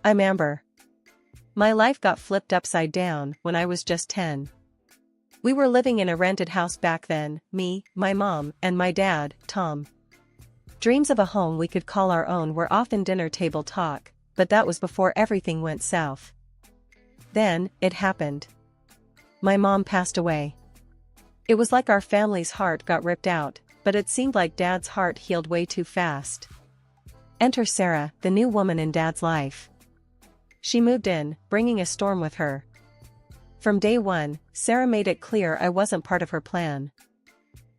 I'm Amber. My life got flipped upside down when I was just 10. We were living in a rented house back then, me, my mom, and my dad, Tom. Dreams of a home we could call our own were often dinner table talk, but that was before everything went south. Then, it happened. My mom passed away. It was like our family's heart got ripped out, but it seemed like Dad's heart healed way too fast. Enter Sarah, the new woman in Dad's life. She moved in, bringing a storm with her. From day one, Sarah made it clear I wasn't part of her plan.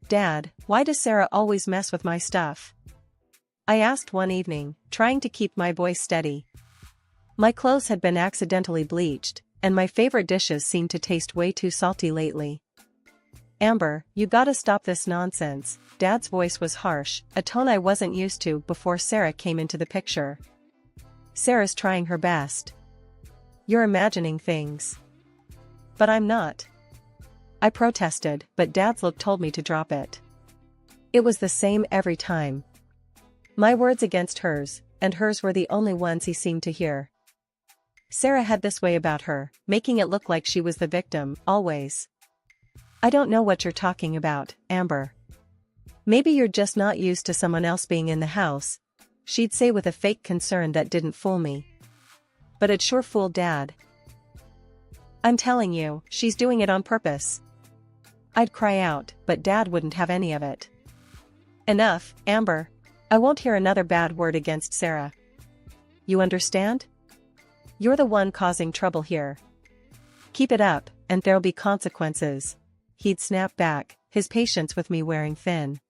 "Dad, why does Sarah always mess with my stuff?" I asked one evening, trying to keep my voice steady. My clothes had been accidentally bleached, and my favorite dishes seemed to taste way too salty lately. "Amber, you gotta stop this nonsense." Dad's voice was harsh, a tone I wasn't used to before Sarah came into the picture. "Sarah's trying her best. You're imagining things." "But I'm not." I protested, but Dad's look told me to drop it. It was the same every time. My words against hers, and hers were the only ones he seemed to hear. Sarah had this way about her, making it look like she was the victim, always. "I don't know what you're talking about, Amber. Maybe you're just not used to someone else being in the house," she'd say with a fake concern that didn't fool me. But it sure fooled Dad. "I'm telling you, she's doing it on purpose." I'd cry out, but Dad wouldn't have any of it. "Enough, Amber. I won't hear another bad word against Sarah. You understand? You're the one causing trouble here. Keep it up, and there'll be consequences." He'd snap back, his patience with me wearing thin.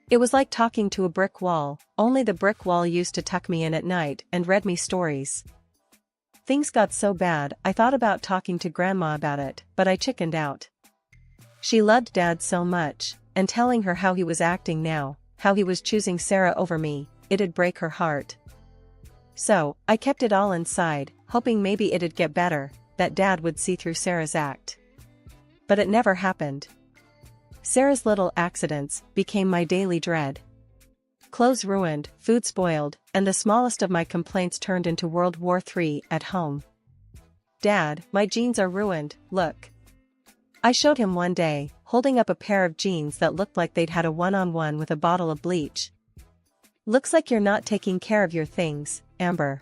It was like talking to a brick wall, only the brick wall used to tuck me in at night and read me stories. Things got so bad I thought about talking to Grandma about it, but I chickened out. She loved Dad so much, and telling her how he was acting now, how he was choosing Sarah over me, it'd break her heart. So, I kept it all inside, hoping maybe it'd get better, that Dad would see through Sarah's act. But it never happened. Sarah's little accidents became my daily dread. Clothes ruined, food spoiled, and the smallest of my complaints turned into World War III at home. "Dad, my jeans are ruined, look." I showed him one day, holding up a pair of jeans that looked like they'd had a one-on-one with a bottle of bleach. "Looks like you're not taking care of your things, Amber.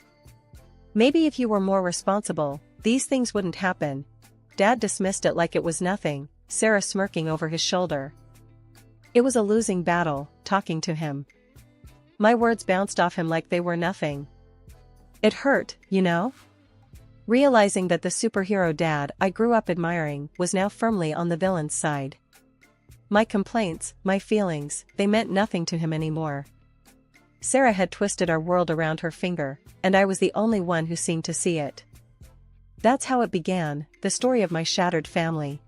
Maybe if you were more responsible, these things wouldn't happen." Dad dismissed it like it was nothing, Sarah smirking over his shoulder. It was a losing battle, talking to him. My words bounced off him like they were nothing. It hurt, you know? Realizing that the superhero dad I grew up admiring was now firmly on the villain's side. My complaints, my feelings, they meant nothing to him anymore. Sarah had twisted our world around her finger, and I was the only one who seemed to see it. That's how it began, the story of my shattered family.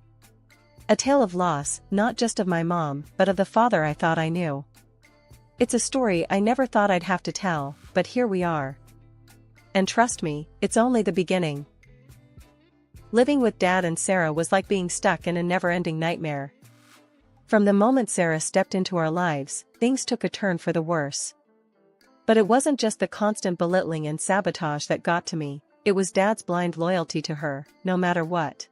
A tale of loss, not just of my mom, but of the father I thought I knew. It's a story I never thought I'd have to tell, but here we are. And trust me, it's only the beginning. Living with Dad and Sarah was like being stuck in a never-ending nightmare. From the moment Sarah stepped into our lives, things took a turn for the worse. But it wasn't just the constant belittling and sabotage that got to me, it was Dad's blind loyalty to her, no matter what.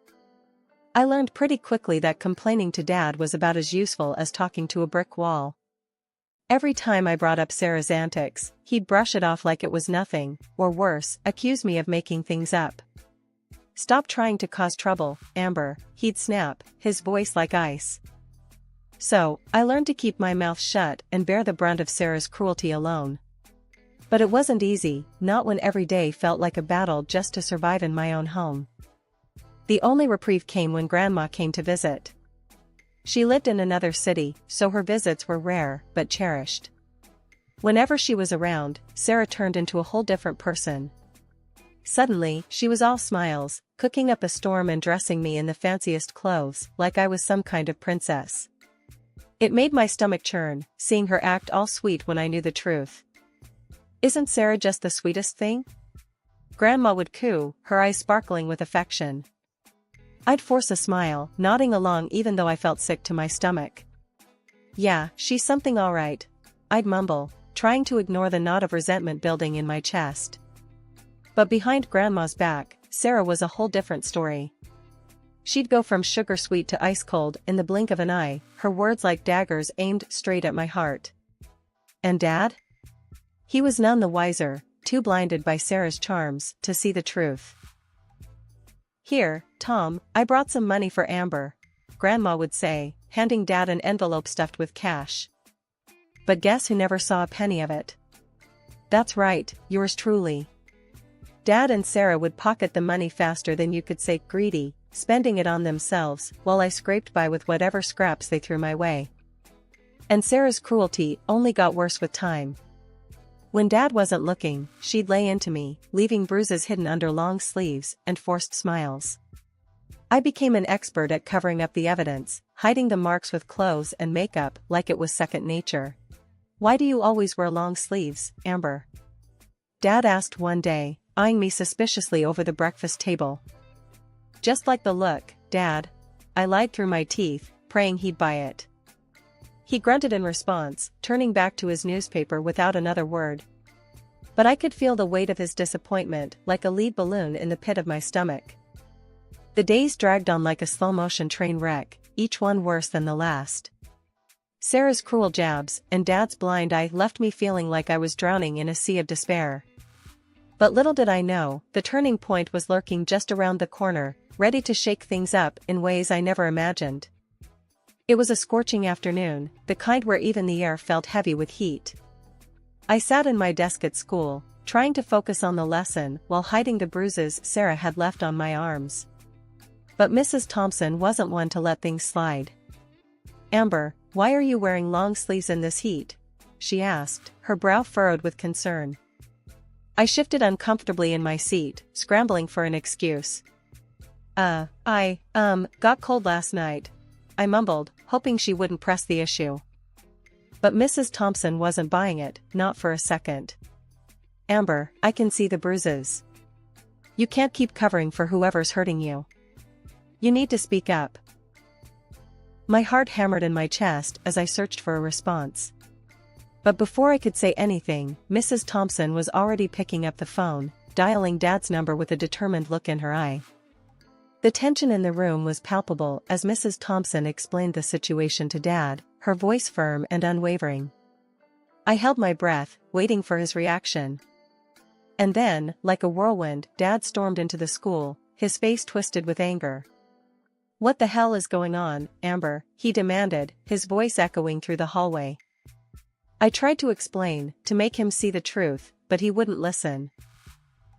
I learned pretty quickly that complaining to Dad was about as useful as talking to a brick wall. Every time I brought up Sarah's antics, he'd brush it off like it was nothing, or worse, accuse me of making things up. "Stop trying to cause trouble, Amber," he'd snap, his voice like ice. So, I learned to keep my mouth shut and bear the brunt of Sarah's cruelty alone. But it wasn't easy, not when every day felt like a battle just to survive in my own home. The only reprieve came when Grandma came to visit. She lived in another city, so her visits were rare, but cherished. Whenever she was around, Sarah turned into a whole different person. Suddenly, she was all smiles, cooking up a storm and dressing me in the fanciest clothes, like I was some kind of princess. It made my stomach churn, seeing her act all sweet when I knew the truth. "Isn't Sarah just the sweetest thing?" Grandma would coo, her eyes sparkling with affection. I'd force a smile, nodding along even though I felt sick to my stomach. "Yeah, she's something all right," I'd mumble, trying to ignore the knot of resentment building in my chest. But behind Grandma's back, Sarah was a whole different story. She'd go from sugar sweet to ice cold in the blink of an eye, her words like daggers aimed straight at my heart. And Dad? He was none the wiser, too blinded by Sarah's charms to see the truth. "Here, Tom, I brought some money for Amber," Grandma would say, handing Dad an envelope stuffed with cash. But guess who never saw a penny of it? That's right, yours truly. Dad and Sarah would pocket the money faster than you could say greedy, spending it on themselves, while I scraped by with whatever scraps they threw my way. And Sarah's cruelty only got worse with time. When Dad wasn't looking, she'd lay into me, leaving bruises hidden under long sleeves and forced smiles. I became an expert at covering up the evidence, hiding the marks with clothes and makeup like it was second nature. "Why do you always wear long sleeves, Amber?" Dad asked one day, eyeing me suspiciously over the breakfast table. "Just like the look, Dad," I lied through my teeth, praying he'd buy it. He grunted in response, turning back to his newspaper without another word. But I could feel the weight of his disappointment like a lead balloon in the pit of my stomach. The days dragged on like a slow-motion train wreck, each one worse than the last. Sarah's cruel jabs and Dad's blind eye left me feeling like I was drowning in a sea of despair. But little did I know, the turning point was lurking just around the corner, ready to shake things up in ways I never imagined. It was a scorching afternoon, the kind where even the air felt heavy with heat. I sat in my desk at school, trying to focus on the lesson while hiding the bruises Sarah had left on my arms. But Mrs. Thompson wasn't one to let things slide. "Amber, why are you wearing long sleeves in this heat?" she asked, her brow furrowed with concern. I shifted uncomfortably in my seat, scrambling for an excuse. I got cold last night," I mumbled, hoping she wouldn't press the issue. But Mrs. Thompson wasn't buying it, not for a second. "Amber, I can see the bruises. You can't keep covering for whoever's hurting you. You need to speak up." My heart hammered in my chest as I searched for a response. But before I could say anything, Mrs. Thompson was already picking up the phone, dialing Dad's number with a determined look in her eye. The tension in the room was palpable as Mrs. Thompson explained the situation to Dad, her voice firm and unwavering. I held my breath, waiting for his reaction. And then, like a whirlwind, Dad stormed into the school, his face twisted with anger. "What the hell is going on, Amber?" he demanded, his voice echoing through the hallway. I tried to explain, to make him see the truth, but he wouldn't listen.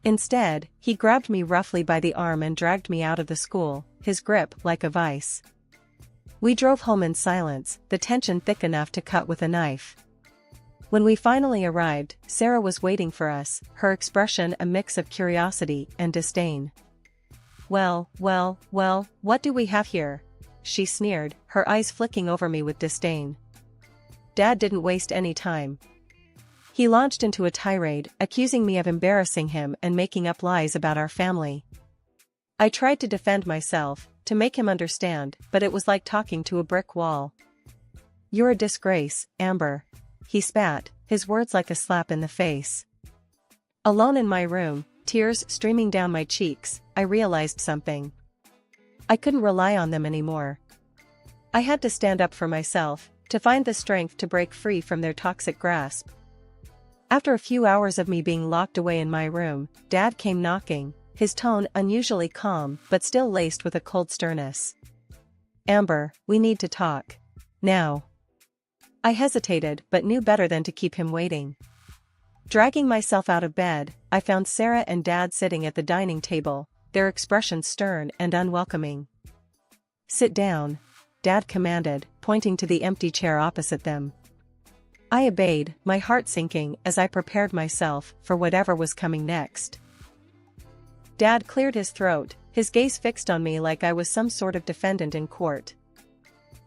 Instead, he grabbed me roughly by the arm and dragged me out of the school, his grip like a vice. We drove home in silence, the tension thick enough to cut with a knife. When we finally arrived, Sarah was waiting for us, her expression a mix of curiosity and disdain. Well, what do we have here?" she sneered, her eyes flicking over me with disdain. Dad didn't waste any time. He launched into a tirade, accusing me of embarrassing him and making up lies about our family. I tried to defend myself, to make him understand, but it was like talking to a brick wall. "You're a disgrace, Amber," he spat, his words like a slap in the face. Alone in my room, tears streaming down my cheeks, I realized something. I couldn't rely on them anymore. I had to stand up for myself, to find the strength to break free from their toxic grasp. After a few hours of me being locked away in my room, Dad came knocking, his tone unusually calm but still laced with a cold sternness. "Amber, we need to talk. Now." I hesitated but knew better than to keep him waiting. Dragging myself out of bed, I found Sarah and Dad sitting at the dining table, their expressions stern and unwelcoming. "Sit down," Dad commanded, pointing to the empty chair opposite them. I obeyed, my heart sinking as I prepared myself for whatever was coming next. Dad cleared his throat, his gaze fixed on me like I was some sort of defendant in court.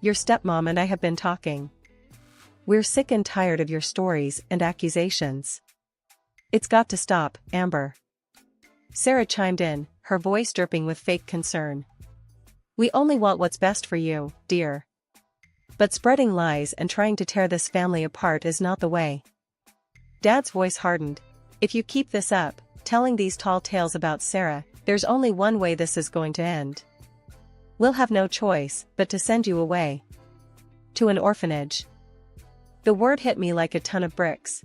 "Your stepmom and I have been talking. We're sick and tired of your stories and accusations. It's got to stop, Amber." Sarah chimed in, her voice dripping with fake concern. "We only want what's best for you, dear. But spreading lies and trying to tear this family apart is not the way." Dad's voice hardened. "If you keep this up, telling these tall tales about Sarah, there's only one way this is going to end. We'll have no choice but to send you away. To an orphanage. The word hit me like a ton of bricks.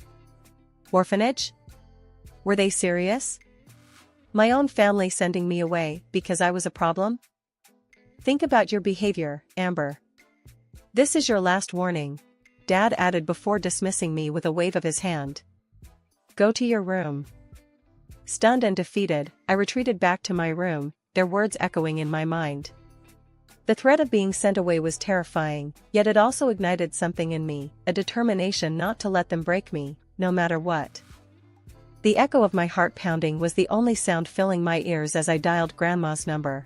Orphanage? Were they serious? My own family sending me away because I was a problem? Think about your behavior, Amber. This is your last warning, Dad added before dismissing me with a wave of his hand. Go to your room. Stunned and defeated, I retreated back to my room, their words echoing in my mind. The threat of being sent away was terrifying, yet it also ignited something in me, a determination not to let them break me, no matter what. The echo of my heart pounding was the only sound filling my ears as I dialed Grandma's number.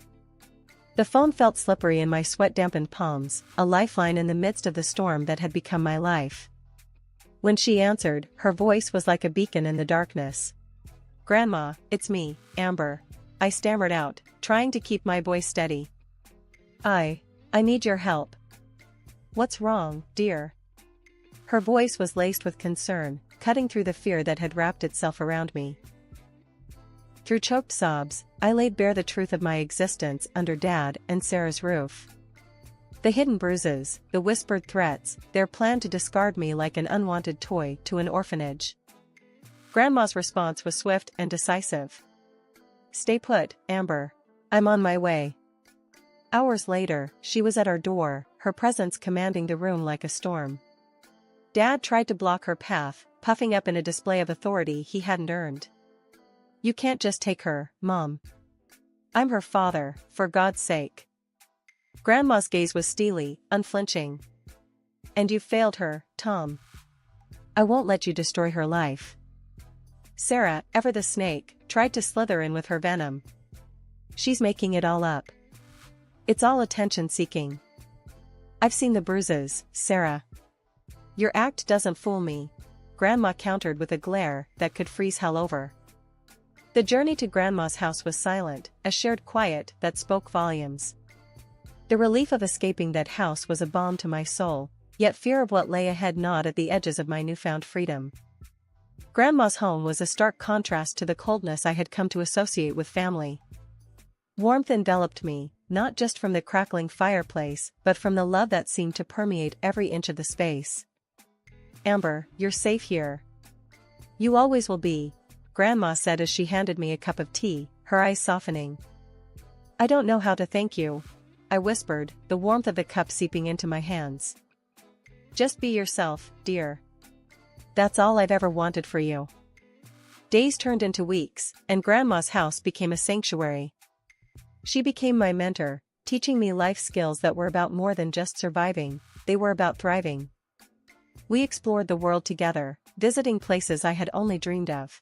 The phone felt slippery in my sweat-dampened palms, a lifeline in the midst of the storm that had become my life. When she answered, her voice was like a beacon in the darkness. "Grandma, it's me, Amber," I stammered out, trying to keep my voice steady. I need your help." "What's wrong, dear?" Her voice was laced with concern, cutting through the fear that had wrapped itself around me. Through choked sobs, I laid bare the truth of my existence under Dad and Sarah's roof. The hidden bruises, the whispered threats, their plan to discard me like an unwanted toy to an orphanage. Grandma's response was swift and decisive. "Stay put, Amber. I'm on my way." Hours later, she was at our door, her presence commanding the room like a storm. Dad tried to block her path, puffing up in a display of authority he hadn't earned. "You can't just take her, Mom. I'm her father, for God's sake." Grandma's gaze was steely, unflinching. "And you failed her, Tom. I won't let you destroy her life." Sarah, ever the snake, tried to slither in with her venom. "She's making it all up. It's all attention-seeking. I've seen the bruises, Sarah." "Your act doesn't fool me," Grandma countered with a glare that could freeze hell over. The journey to Grandma's house was silent, a shared quiet that spoke volumes. The relief of escaping that house was a balm to my soul, yet fear of what lay ahead gnawed at the edges of my newfound freedom. Grandma's home was a stark contrast to the coldness I had come to associate with family. Warmth enveloped me, not just from the crackling fireplace, but from the love that seemed to permeate every inch of the space. "Amber, you're safe here. You always will be," Grandma said as she handed me a cup of tea, her eyes softening. "I don't know how to thank you," I whispered, the warmth of the cup seeping into my hands. "Just be yourself, dear. That's all I've ever wanted for you." Days turned into weeks, and Grandma's house became a sanctuary. She became my mentor, teaching me life skills that were about more than just surviving, they were about thriving. We explored the world together, visiting places I had only dreamed of.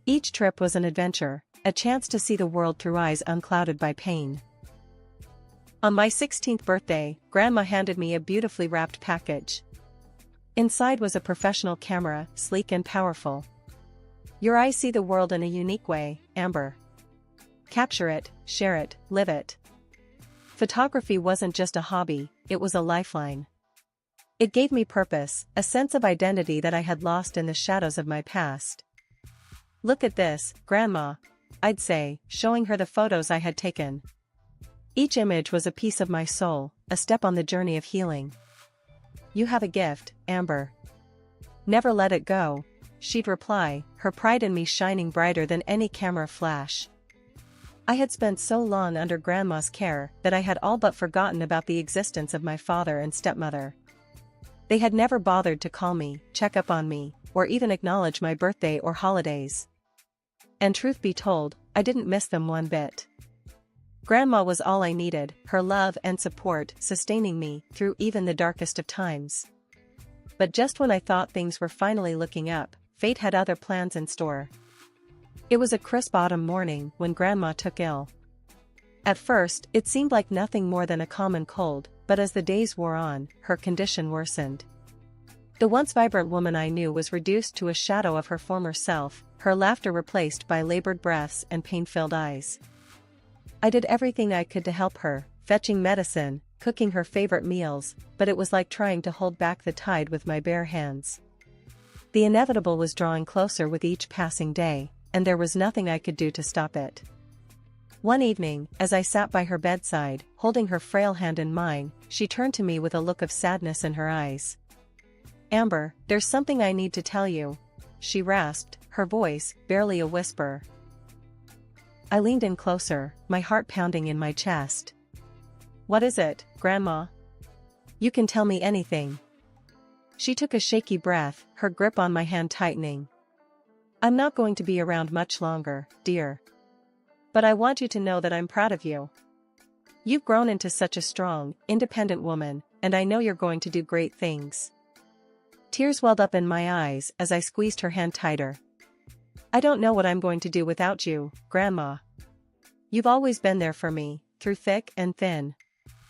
Each trip was an adventure, a chance to see the world through eyes unclouded by pain. On my 16th birthday, Grandma handed me a beautifully wrapped package. Inside was a professional camera, sleek and powerful. "Your eyes see the world in a unique way, Amber. Capture it, share it, live it." Photography wasn't just a hobby, it was a lifeline. It gave me purpose, a sense of identity that I had lost in the shadows of my past. "Look at this, Grandma," I'd say, showing her the photos I had taken. Each image was a piece of my soul, a step on the journey of healing. "You have a gift, Amber. Never let it go," she'd reply, her pride in me shining brighter than any camera flash. I had spent so long under Grandma's care that I had all but forgotten about the existence of my father and stepmother. They had never bothered to call me, check up on me, or even acknowledge my birthday or holidays. And truth be told, I didn't miss them one bit. Grandma was all I needed, her love and support sustaining me through even the darkest of times. But just when I thought things were finally looking up, fate had other plans in store. It was a crisp autumn morning when Grandma took ill. At first, it seemed like nothing more than a common cold, but as the days wore on, her condition worsened. The once vibrant woman I knew was reduced to a shadow of her former self, her laughter replaced by labored breaths and pain-filled eyes. I did everything I could to help her, fetching medicine, cooking her favorite meals, but it was like trying to hold back the tide with my bare hands. The inevitable was drawing closer with each passing day. and there was nothing I could do to stop it. One evening, as I sat by her bedside, holding her frail hand in mine, she turned to me with a look of sadness in her eyes. "Amber, there's something I need to tell you," she rasped, her voice barely a whisper. I leaned in closer, my heart pounding in my chest. "What is it, Grandma? You can tell me anything." She took a shaky breath, her grip on my hand tightening. "I'm not going to be around much longer, dear. But I want you to know that I'm proud of you. You've grown into such a strong, independent woman, and I know you're going to do great things." Tears welled up in my eyes as I squeezed her hand tighter. "I don't know what I'm going to do without you, Grandma. You've always been there for me, through thick and thin."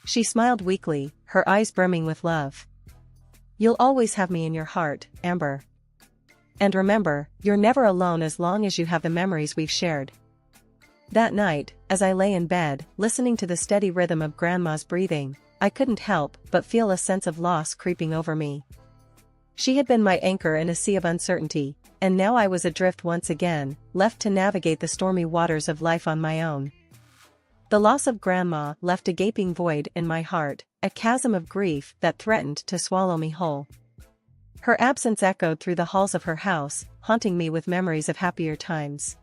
She smiled weakly, her eyes brimming with love. "You'll always have me in your heart, Amber. And remember, you're never alone as long as you have the memories we've shared." That night, as I lay in bed, listening to the steady rhythm of Grandma's breathing, I couldn't help but feel a sense of loss creeping over me. She had been my anchor in a sea of uncertainty, and now I was adrift once again, left to navigate the stormy waters of life on my own. The loss of Grandma left a gaping void in my heart, a chasm of grief that threatened to swallow me whole. Her absence echoed through the halls of her house, haunting me with memories of happier times.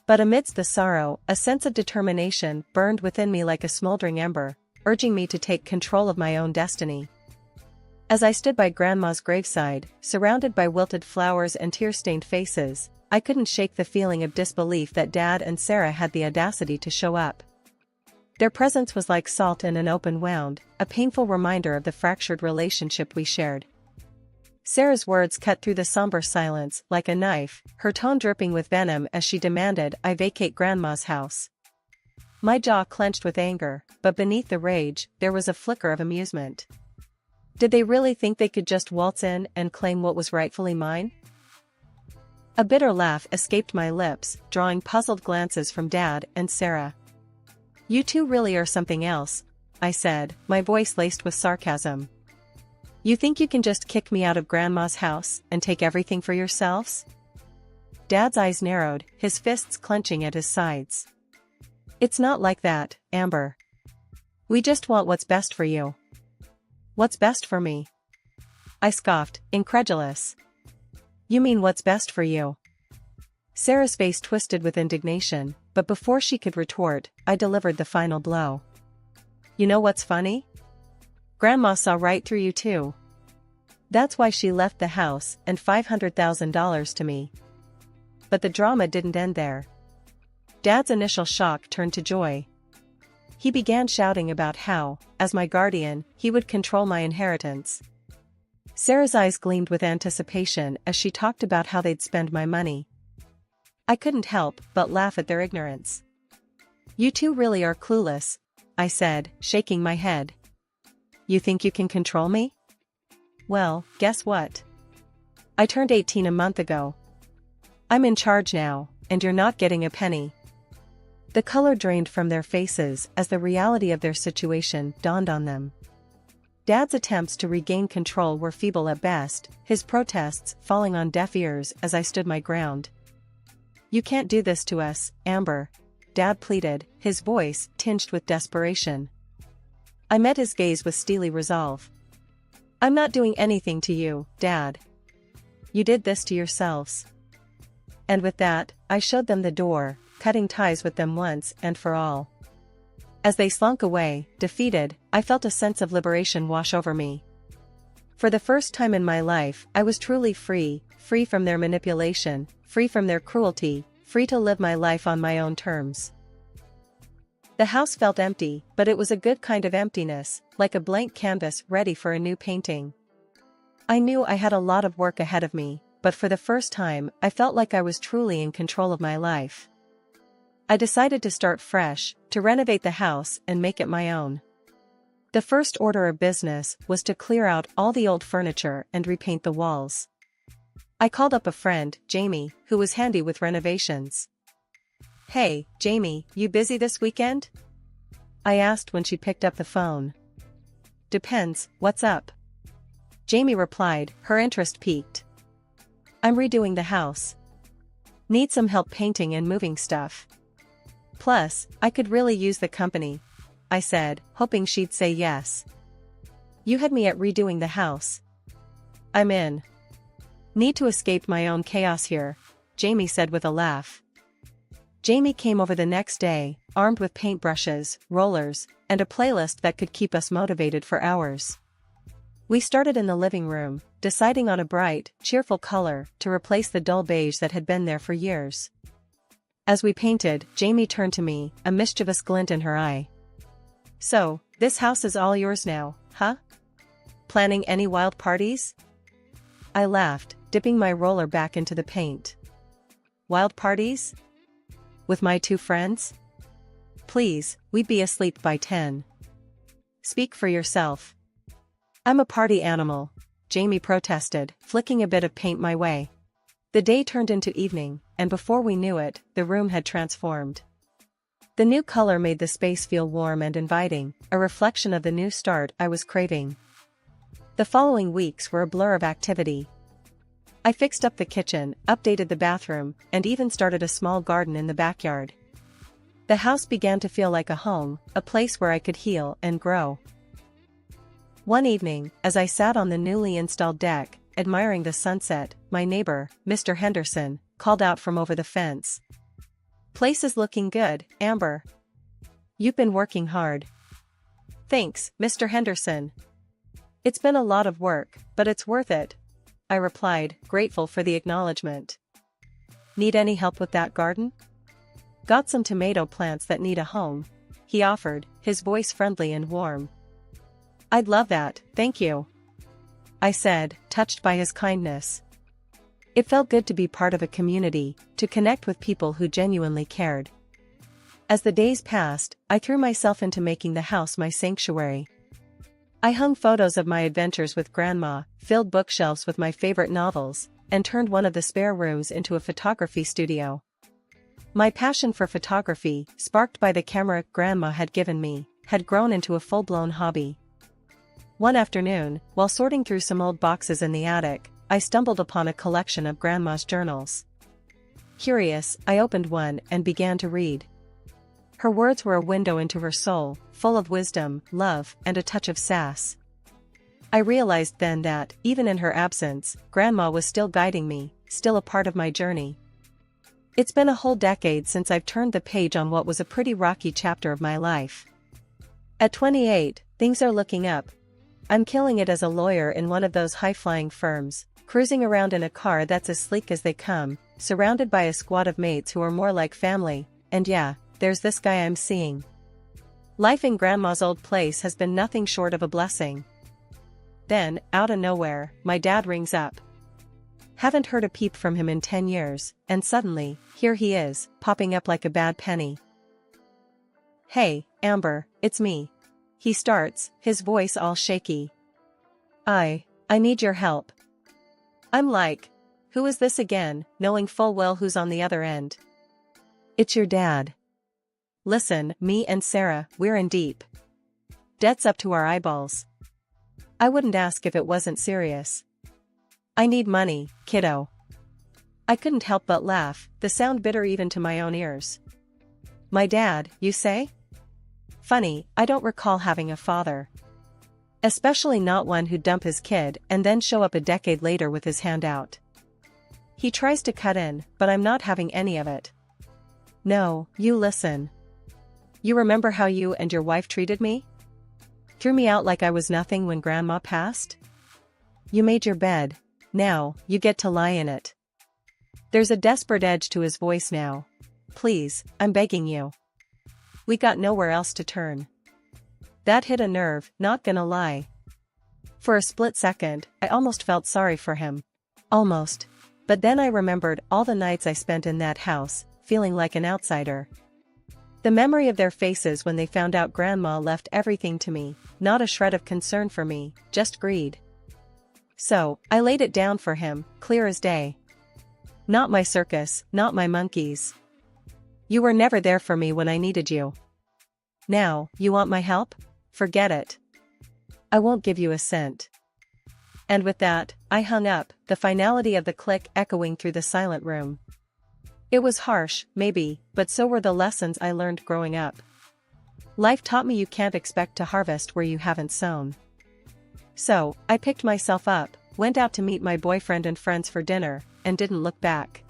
But amidst the sorrow, a sense of determination burned within me like a smoldering ember, urging me to take control of my own destiny. As I stood by Grandma's graveside, surrounded by wilted flowers and tear-stained faces, I couldn't shake the feeling of disbelief that Dad and Sarah had the audacity to show up. Their presence was like salt in an open wound, a painful reminder of the fractured relationship we shared. Sarah's words cut through the somber silence like a knife, her tone dripping with venom as she demanded I vacate Grandma's house. My jaw clenched with anger, but beneath the rage, there was a flicker of amusement. Did they really think they could just waltz in and claim what was rightfully mine? A bitter laugh escaped my lips, drawing puzzled glances from Dad and Sarah. "You two really are something else," I said, my voice laced with sarcasm. "You think you can just kick me out of Grandma's house and take everything for yourselves?" Dad's eyes narrowed, his fists clenching at his sides. "It's not like that, Amber. We just want what's best for you." "What's best for me?" I scoffed, incredulous. "You mean what's best for you?" Sarah's face twisted with indignation, but before she could retort, I delivered the final blow. "You know what's funny? Grandma saw right through you too. That's why she left the house and $500,000 to me." But the drama didn't end there. Dad's initial shock turned to joy. He began shouting about how, as my guardian, he would control my inheritance. Sarah's eyes gleamed with anticipation as she talked about how they'd spend my money. I couldn't help but laugh at their ignorance. "You two really are clueless," I said, shaking my head. "You think you can control me? Well, guess what? I turned 18 a month ago. I'm in charge now, and you're not getting a penny." The color drained from their faces as the reality of their situation dawned on them. Dad's attempts to regain control were feeble at best, his protests falling on deaf ears as I stood my ground. "You can't do this to us, Amber," Dad pleaded, his voice tinged with desperation. I met his gaze with steely resolve. "I'm not doing anything to you, Dad. You did this to yourselves." And with that, I showed them the door, cutting ties with them once and for all. As they slunk away, defeated, I felt a sense of liberation wash over me. For the first time in my life, I was truly free, free from their manipulation, free from their cruelty, free to live my life on my own terms. The house felt empty, but it was a good kind of emptiness, like a blank canvas ready for a new painting. I knew I had a lot of work ahead of me, but for the first time, I felt like I was truly in control of my life. I decided to start fresh, to renovate the house and make it my own. The first order of business was to clear out all the old furniture and repaint the walls. I called up a friend, Jamie, who was handy with renovations. "Hey, Jamie, you busy this weekend?" I asked when she picked up the phone. "Depends, what's up?" Jamie replied, her interest piqued. "I'm redoing the house. Need some help painting and moving stuff. Plus, I could really use the company, I said, hoping she'd say yes. You had me at redoing the house. I'm in. Need to escape my own chaos here, Jamie said with a laugh. Jamie came over the next day, armed with paintbrushes, rollers, and a playlist that could keep us motivated for hours. We started in the living room, deciding on a bright, cheerful color to replace the dull beige that had been there for years. As we painted, Jamie turned to me, a mischievous glint in her eye. So, this house is all yours now, huh? Planning any wild parties? I laughed, dipping my roller back into the paint. Wild parties? With my 2 friends? Please, we'd be asleep by 10. Speak for yourself. I'm a party animal, Jamie protested, flicking a bit of paint my way. The day turned into evening, and before we knew it, the room had transformed. The new color made the space feel warm and inviting, a reflection of the new start I was craving. The following weeks were a blur of activity. I fixed up the kitchen, updated the bathroom, and even started a small garden in the backyard. The house began to feel like a home, a place where I could heal and grow. One evening, as I sat on the newly installed deck, admiring the sunset, my neighbor, Mr. Henderson, called out from over the fence. Place is looking good, Amber. You've been working hard. Thanks, Mr. Henderson. It's been a lot of work, but it's worth it, I replied, grateful for the acknowledgement. Need any help with that garden? Got some tomato plants that need a home, he offered, his voice friendly and warm. I'd love that, thank you, I said, touched by his kindness. It felt good to be part of a community, to connect with people who genuinely cared. As the days passed, I threw myself into making the house my sanctuary. I hung photos of my adventures with Grandma, filled bookshelves with my favorite novels, and turned one of the spare rooms into a photography studio. My passion for photography, sparked by the camera Grandma had given me, had grown into a full-blown hobby. One afternoon, while sorting through some old boxes in the attic, I stumbled upon a collection of Grandma's journals. Curious, I opened one and began to read. Her words were a window into her soul, full of wisdom, love, and a touch of sass. I realized then that, even in her absence, Grandma was still guiding me, still a part of my journey. It's been a whole decade since I've turned the page on what was a pretty rocky chapter of my life. At 28, things are looking up. I'm killing it as a lawyer in one of those high-flying firms, cruising around in a car that's as sleek as they come, surrounded by a squad of mates who are more like family, and yeah, there's this guy I'm seeing. Life in Grandma's old place has been nothing short of a blessing. Then, out of nowhere, my dad rings up. Haven't heard a peep from him in 10 years, and suddenly, here he is, popping up like a bad penny. Hey, Amber, it's me. He starts, his voice all shaky. I need your help. I'm like, who is this again, knowing full well who's on the other end. It's your dad. Listen, me and Sarah, we're in deep. Debt's up to our eyeballs. I wouldn't ask if it wasn't serious. I need money, kiddo. I couldn't help but laugh, the sound bitter even to my own ears. My dad, you say? Funny, I don't recall having a father. Especially not one who'd dump his kid and then show up a decade later with his hand out. He tries to cut in, but I'm not having any of it. No, you listen. You remember how you and your wife treated me? Threw me out like I was nothing when Grandma passed? You made your bed. Now, you get to lie in it. There's a desperate edge to his voice now. Please, I'm begging you. We got nowhere else to turn. That hit a nerve, not gonna lie. For a split second, I almost felt sorry for him. Almost. But then I remembered all the nights I spent in that house, feeling like an outsider. The memory of their faces when they found out Grandma left everything to me, not a shred of concern for me, just greed. So, I laid it down for him, clear as day. Not my circus, not my monkeys. You were never there for me when I needed you. Now, you want my help? Forget it. I won't give you a cent. And with that, I hung up, the finality of the click echoing through the silent room. It was harsh, maybe, but so were the lessons I learned growing up. Life taught me you can't expect to harvest where you haven't sown. So, I picked myself up, went out to meet my boyfriend and friends for dinner, and didn't look back.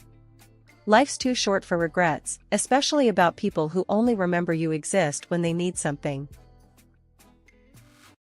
Life's too short for regrets, especially about people who only remember you exist when they need something.